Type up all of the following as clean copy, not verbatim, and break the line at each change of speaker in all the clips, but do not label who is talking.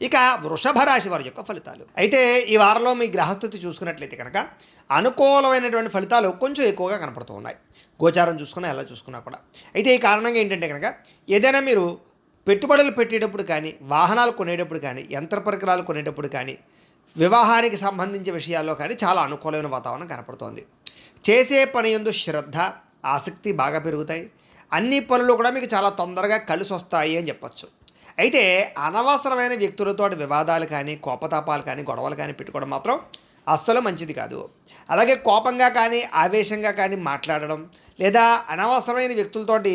ఇక వృషభ రాశి వారి యొక్క ఫలితాలు అయితే ఈ వారంలో మీ గ్రహస్థితి చూసుకున్నట్లయితే కనుక అనుకూలమైనటువంటి ఫలితాలు కొంచెం ఎక్కువగా కనపడుతూ ఉన్నాయి. గోచారం చూసుకున్నా ఎలా చూసుకున్నా కూడా. అయితే ఈ కారణంగా ఏంటంటే కనుక ఏదైనా మీరు పెట్టుబడులు పెట్టేటప్పుడు కానీ, వాహనాలు కొనేటప్పుడు కానీ, యంత్ర పరికరాలు కొనేటప్పుడు కానీ, వివాహానికి సంబంధించిన విషయాల్లో కానీ చాలా అనుకూలమైన వాతావరణం కనపడుతోంది. చేసే పని యందు శ్రద్ధ, ఆసక్తి బాగా పెరుగుతాయి. అన్ని పనులు కూడా మీకు చాలా తొందరగా కలిసి వస్తాయి అని చెప్పచ్చు. అయితే అనవసరమైన వ్యక్తులతో వివాదాలు కానీ, కోపతాపాలు కానీ, గొడవలు కానీ పెట్టుకోవడం మాత్రం అస్సలు మంచిది కాదు. అలాగే కోపంగా కానీ, ఆవేశంగా కానీ మాట్లాడడం, లేదా అనవసరమైన వ్యక్తులతోటి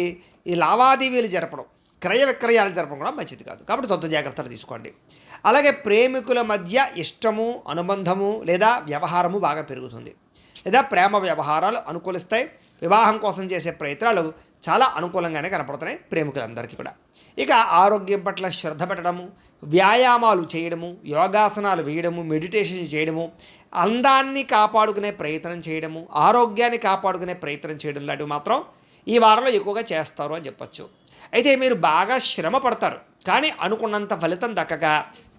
ఈ లావాదేవీలు జరపడం, క్రయ విక్రయాలు జరపడం కూడా మంచిది కాదు. కాబట్టి తొంత జాగ్రత్తలు తీసుకోండి. అలాగే ప్రేమికుల మధ్య ఇష్టము, అనుబంధము లేదా వ్యవహారము బాగా పెరుగుతుంది. లేదా ప్రేమ వ్యవహారాలు అనుకూలిస్తాయి. వివాహం కోసం చేసే ప్రయత్నాలు చాలా అనుకూలంగానే కనపడుతున్నాయి ప్రేమికులందరికీ కూడా. ఇక ఆరోగ్యం పట్ల శ్రద్ధ పెట్టడము, వ్యాయామాలు చేయడము, యోగాసనాలు వేయడము, మెడిటేషన్ చేయడము, అందాన్ని కాపాడుకునే ప్రయత్నం చేయడము, ఆరోగ్యాన్ని కాపాడుకునే ప్రయత్నం చేయడం లాంటివి మాత్రం ఈ వారంలో ఎక్కువగా చేస్తారు అని చెప్పచ్చు. అయితే మీరు బాగా శ్రమ పడతారు, కానీ అనుకున్నంత ఫలితం దక్కక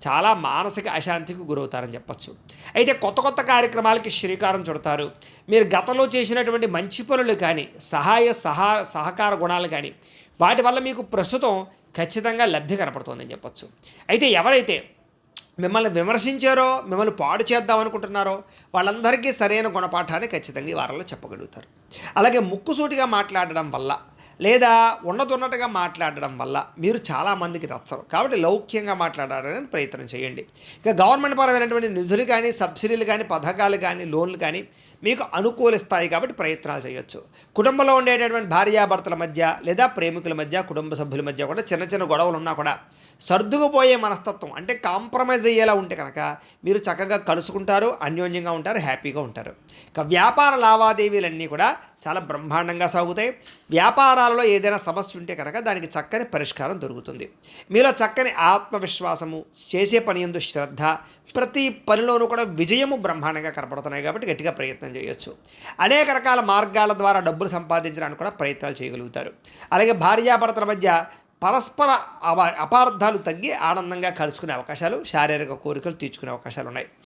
చాలా మానసిక అశాంతికి గురవుతారని చెప్పచ్చు. అయితే కొత్త కొత్త కార్యక్రమాలకి శ్రీకారం చుడతారు. మీరు గతంలో చేసినటువంటి మంచి పనులు కానీ, సహకార గుణాలు కానీ, వాటి వల్ల మీకు ప్రస్తుతం ఖచ్చితంగా లబ్ధి కనపడుతుందని చెప్పచ్చు. అయితే ఎవరైతే మిమ్మల్ని విమర్శించారో, మిమ్మల్ని పాడు చేద్దాం అనుకుంటున్నారో వాళ్ళందరికీ సరైన గుణపాఠాన్ని ఖచ్చితంగా ఈ వారంలో చెప్పగలుగుతారు. అలాగే ముక్కుసూటిగా మాట్లాడడం వల్ల లేదా ఉన్నట్టుగా మాట్లాడడం వల్ల మీరు చాలామందికి నచ్చరు. కాబట్టి లౌక్యంగా మాట్లాడడానికి ప్రయత్నం చేయండి. ఇక గవర్నమెంట్ పరమైనటువంటి నిధులు కానీ, సబ్సిడీలు కానీ, పథకాలు కానీ, లోన్లు కానీ మీకు అనుకూలిస్తాయి కాబట్టి ప్రయత్నాలు చేయొచ్చు. కుటుంబంలో ఉండేటటువంటి భార్యాభర్తల మధ్య లేదా ప్రేమికుల మధ్య, కుటుంబ సభ్యుల మధ్య కూడా చిన్న చిన్న గొడవలు ఉన్నా కూడా సర్దుకుపోయే మనస్తత్వం అంటే కాంప్రమైజ్ అయ్యేలా ఉంటే కనుక మీరు చక్కగా కలుసుకుంటారు, అన్యోన్యంగా ఉంటారు, హ్యాపీగా ఉంటారు. ఇక వ్యాపార లావాదేవీలన్నీ కూడా చాలా బ్రహ్మాండంగా సాగుతాయి. వ్యాపారాలలో ఏదైనా సమస్య ఉంటే కనుక దానికి చక్కని పరిష్కారం దొరుకుతుంది. మీలో చక్కని ఆత్మవిశ్వాసము, చేసే పని యందు శ్రద్ధ, ప్రతి పనిలోనూ కూడా విజయము బ్రహ్మాండంగా కనపడుతున్నాయి కాబట్టి గట్టిగా ప్రయత్నం చేయొచ్చు. అనేక రకాల మార్గాల ద్వారా డబ్బులు సంపాదించడానికి కూడా ప్రయత్నాలు చేయగలుగుతారు. అలాగే భార్యాభర్తల మధ్య పరస్పర అపార్థాలు తగ్గి ఆనందంగా కలుసుకునే అవకాశాలు, శారీరక కోరికలు తీర్చుకునే అవకాశాలు ఉన్నాయి.